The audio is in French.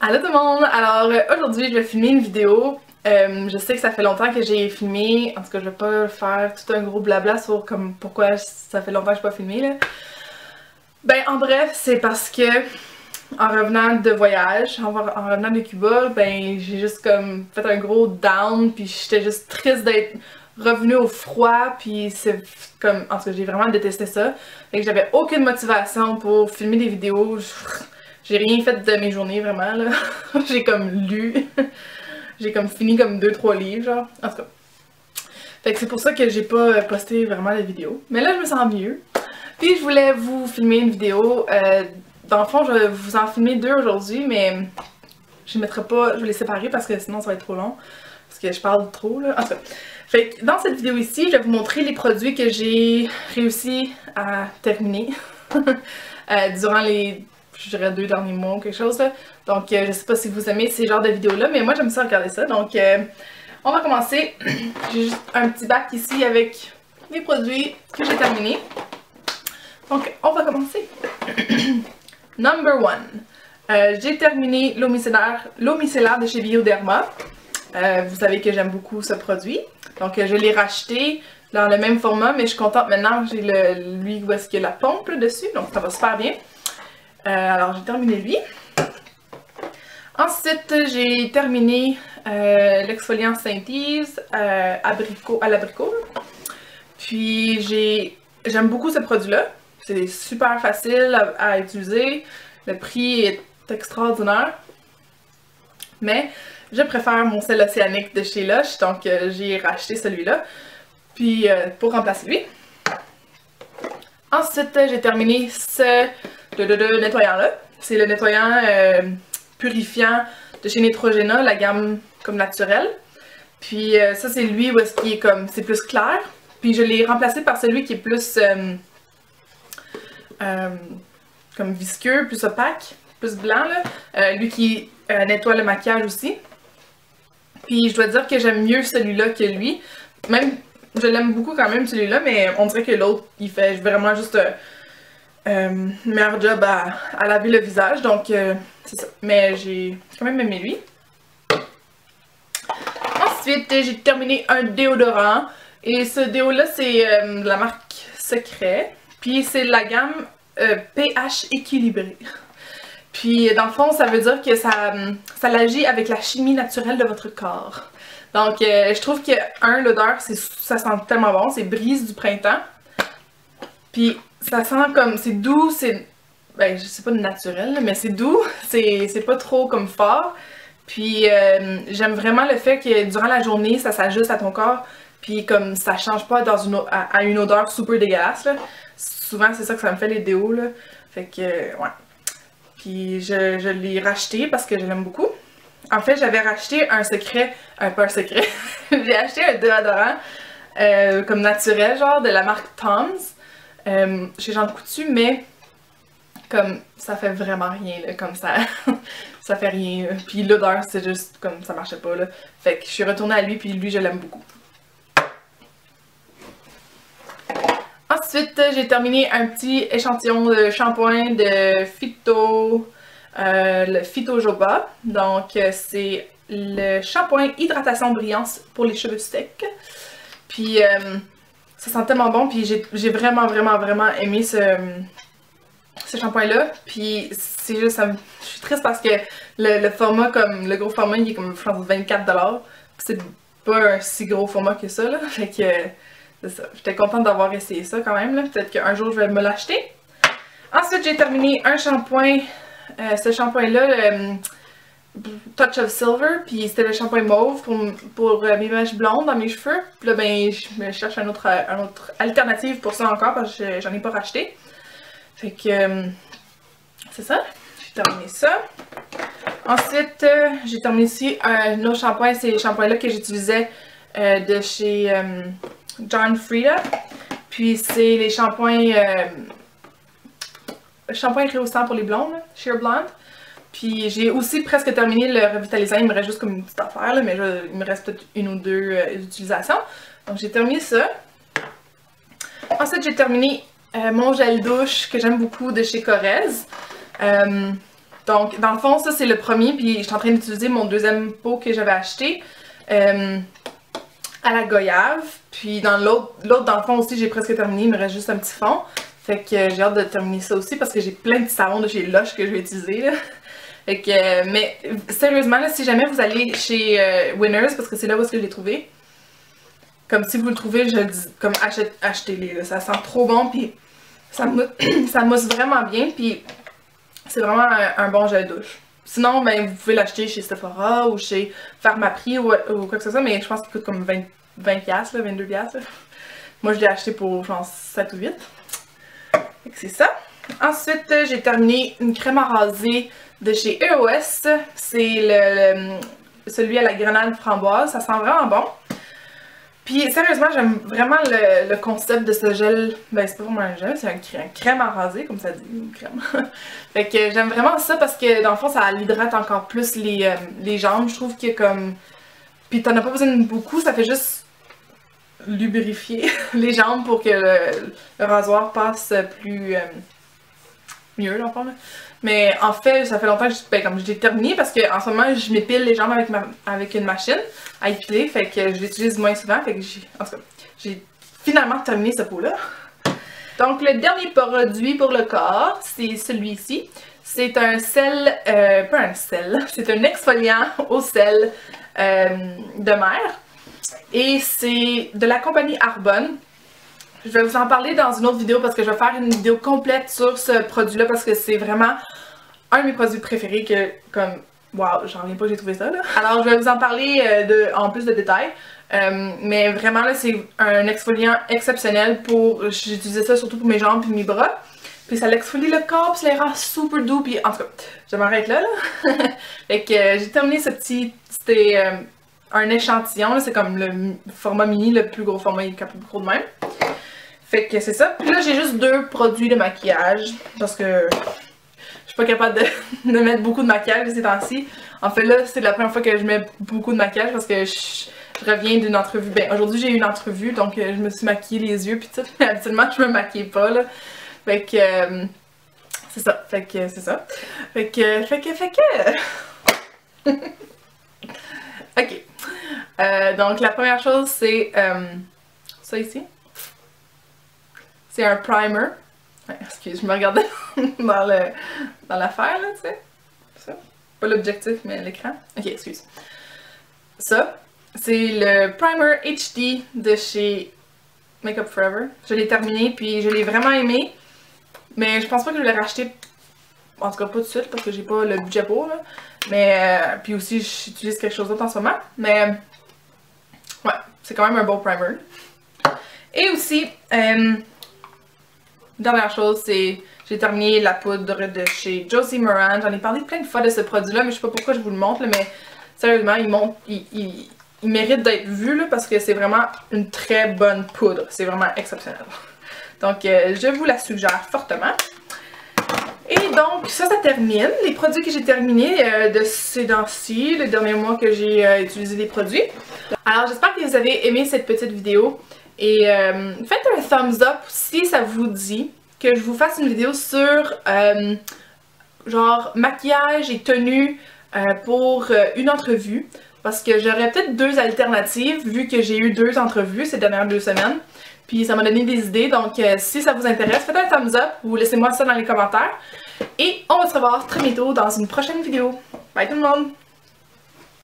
Allô tout le monde! Alors aujourd'hui je vais filmer une vidéo. Je sais que ça fait longtemps que j'ai filmé, en tout cas je vais pas faire tout un gros blabla sur comme pourquoi ça fait longtemps que je n'ai pas filmé là. Ben en bref c'est parce que en revenant de voyage, en revenant de Cuba, ben j'ai juste comme fait un gros down puis j'étais juste triste d'être revenue au froid puis c'est comme, en tout cas j'ai vraiment détesté ça. Fait que j'avais aucune motivation pour filmer des vidéos. J'ai rien fait de mes journées vraiment là. J'ai comme lu. J'ai comme fini comme 2-3 livres genre. En tout cas. Fait que c'est pour ça que j'ai pas posté vraiment de vidéos. Mais là je me sens mieux. Puis je voulais vous filmer une vidéo. Dans le fond je vais vous en filmer deux aujourd'hui mais je mettrai pas, je vais les séparer parce que sinon ça va être trop long. Parce que je parle trop là. En tout cas. Fait que dans cette vidéo ici je vais vous montrer les produits que j'ai réussi à terminer. Durant les, je dirais 2 derniers mois ou quelque chose là. Donc je sais pas si vous aimez ces genres de vidéos là, mais moi j'aime ça regarder ça. Donc on va commencer. J'ai juste un petit bac ici avec les produits que j'ai terminés. Donc on va commencer. Number 1. J'ai terminé l'eau micellaire de chez Bioderma. Vous savez que j'aime beaucoup ce produit. Donc je l'ai racheté dans le même format, mais je suis contente maintenant que j'ai lui où est-ce qu'il y a la pompe là, dessus. Donc ça va super bien. Alors j'ai terminé lui. Ensuite j'ai terminé l'exfoliant Saint-Yves à l'abricot. Puis j'aime beaucoup ce produit là. C'est super facile à utiliser. Le prix est extraordinaire. Mais je préfère mon sel océanique de chez Lush, donc j'ai racheté celui-là. Puis pour remplacer lui. Ensuite j'ai terminé ce nettoyant-là. C'est le nettoyant purifiant de chez Neutrogena, la gamme comme naturelle. Puis ça c'est lui où est-ce qu'il est comme, c'est plus clair. Puis je l'ai remplacé par celui qui est plus comme visqueux, plus opaque, plus blanc là. Lui qui nettoie le maquillage aussi. Puis je dois dire que j'aime mieux celui-là que lui. Même, je l'aime beaucoup quand même celui-là, mais on dirait que l'autre il fait vraiment juste meilleur job à laver le visage, donc c'est ça. Mais j'ai quand même aimé lui. Ensuite, j'ai terminé un déodorant. Et ce déo-là, c'est de la marque Secret. Puis c'est de la gamme pH équilibré. Puis dans le fond, ça veut dire que ça l'agit avec la chimie naturelle de votre corps. Donc je trouve que l'odeur, ça sent tellement bon. C'est brise du printemps. Puis ça sent comme, c'est doux, c'est, ben je sais pas naturel, mais c'est doux. C'est pas trop comme fort. Puis j'aime vraiment le fait que durant la journée, ça s'ajuste à ton corps. Puis comme ça change pas à une odeur super dégueulasse là. Souvent c'est ça que ça me fait les déos là. Fait que ouais. Puis je l'ai racheté parce que je l'aime beaucoup. En fait j'avais racheté un secret, pas un secret. J'ai acheté un déodorant comme naturel genre de la marque Tom's chez Jean Coutu, mais comme ça fait vraiment rien là, comme ça. Ça fait rien. Puis l'odeur c'est juste comme ça marchait pas là. Fait que je suis retournée à lui puis lui je l'aime beaucoup. Ensuite, j'ai terminé un petit échantillon de shampoing de Phyto, le Phyto Joba. Donc, c'est le shampoing hydratation brillance pour les cheveux secs. Puis, ça sent tellement bon. Puis, j'ai vraiment aimé ce shampoing-là. Puis, c'est juste, je suis triste parce que le format, comme le gros format, il est comme, je pense, 24$. C'est pas un si gros format que ça, là. Fait que... c'est ça. J'étais contente d'avoir essayé ça quand même. Peut-être qu'un jour je vais me l'acheter. Ensuite, j'ai terminé un shampoing. Ce shampoing-là, le Touch of Silver. Puis c'était le shampoing mauve pour mes mèches blondes dans mes cheveux. Puis là, ben, je me cherche une autre alternative pour ça encore parce que j'en ai pas racheté. Fait que c'est ça. J'ai terminé ça. Ensuite, j'ai terminé ici un autre shampoing. C'est le shampoing-là que j'utilisais de chez John Frieda. Puis c'est les shampoings rehaussant pour les blondes, Sheer Blonde. Puis j'ai aussi presque terminé le revitalisant, il me reste juste comme une petite affaire là, mais il me reste peut-être une ou deux utilisations. Donc j'ai terminé ça. Ensuite j'ai terminé mon gel douche que j'aime beaucoup de chez Corrèze. Donc dans le fond ça c'est le premier, puis je suis en train d'utiliser mon deuxième pot que j'avais acheté à la goyave. Puis dans l'autre dans le fond aussi j'ai presque terminé, il me reste juste un petit fond. Fait que j'ai hâte de terminer ça aussi parce que j'ai plein de savons de chez Lush que je vais utiliser là. Fait que, mais sérieusement là, si jamais vous allez chez Winners, parce que c'est là où est-ce que je l'ai trouvé, comme si vous le trouvez, je le dis, comme achetez-les, ça sent trop bon, puis ça mousse vraiment bien, puis c'est vraiment un bon gel douche. Sinon, ben, vous pouvez l'acheter chez Sephora ou chez Pharmaprix ou quoi que ce soit, mais je pense qu'il coûte comme 20$, là, 22$. Là. Moi, je l'ai acheté pour, je pense, 7 ou 8. Fait que c'est ça. Ensuite, j'ai terminé une crème à raser de chez EOS. C'est celui à la grenade framboise. Ça sent vraiment bon. Puis sérieusement, j'aime vraiment le concept de ce gel. Ben, c'est pas vraiment un gel, c'est une crème à raser, comme ça dit, une crème. Fait que j'aime vraiment ça parce que dans le fond, ça l'hydrate encore plus les jambes. Je trouve que comme. Puis t'en as pas besoin de beaucoup, ça fait juste lubrifier les jambes pour que le rasoir passe plus mieux, dans le fond. Là. Mais en fait, ça fait longtemps que comme je l'ai terminé parce qu'en ce moment, je m'épile les jambes avec une machine à épiler, fait que je l'utilise moins souvent, fait que en tout cas, j'ai finalement terminé ce pot-là. Donc le dernier produit pour le corps, c'est celui-ci. C'est un sel, pas un sel, c'est un exfoliant au sel de mer. Et c'est de la compagnie Arbonne. Je vais vous en parler dans une autre vidéo parce que je vais faire une vidéo complète sur ce produit-là parce que c'est vraiment un de mes produits préférés que, comme, waouh, j'en reviens pas que j'ai trouvé ça là. Alors je vais vous en parler en plus de détails. Mais vraiment là, c'est un exfoliant exceptionnel pour, j'utilisais ça surtout pour mes jambes et mes bras. Puis ça l'exfolie le corps, puis ça les rend super doux, puis en tout cas, je m'arrête là. Fait que j'ai terminé ce petit, c'était un échantillon, c'est comme le format mini, le plus gros format, il est un peu plus gros de même. Fait que c'est ça. Puis là, j'ai juste 2 produits de maquillage parce que je suis pas capable de mettre beaucoup de maquillage ces temps-ci. En fait, là, c'est la première fois que je mets beaucoup de maquillage parce que je reviens d'une entrevue. Ben, aujourd'hui, j'ai eu une entrevue, donc je me suis maquillée les yeux puis tout. Mais habituellement, je me maquille pas, là. Fait que c'est ça. Fait que c'est ça. Fait que ok. Donc, la première chose, c'est ça ici. C'est un primer. Ouais, excuse, je me regardais dans l'affaire, là, tu sais. Ça. Pas l'objectif, mais l'écran. Ok, excuse. Ça, c'est le primer HD de chez Makeup Forever. Je l'ai terminé, puis je l'ai vraiment aimé. Mais je pense pas que je l'ai racheté, en tout cas pas tout de suite, parce que j'ai pas le budget pour, là. Mais, puis aussi, j'utilise quelque chose d'autre en ce moment. Mais, ouais, c'est quand même un bon primer. Et aussi, dernière chose, c'est j'ai terminé la poudre de chez Josie Maran. J'en ai parlé plein de fois de ce produit-là, mais je sais pas pourquoi je vous le montre, là, mais sérieusement, il mérite d'être vu là, parce que c'est vraiment une très bonne poudre. C'est vraiment exceptionnel. Donc, je vous la suggère fortement. Et donc, ça termine. Les produits que j'ai terminés de ces temps-ci, le dernier mois que j'ai utilisé des produits. Alors, j'espère que vous avez aimé cette petite vidéo. Et faites un thumbs up si ça vous dit que je vous fasse une vidéo sur genre maquillage et tenue pour une entrevue. Parce que j'aurais peut-être 2 alternatives vu que j'ai eu 2 entrevues ces dernières 2 semaines. Puis ça m'a donné des idées, donc si ça vous intéresse, faites un thumbs up ou laissez-moi ça dans les commentaires. Et on va se revoir très bientôt dans une prochaine vidéo. Bye tout le monde!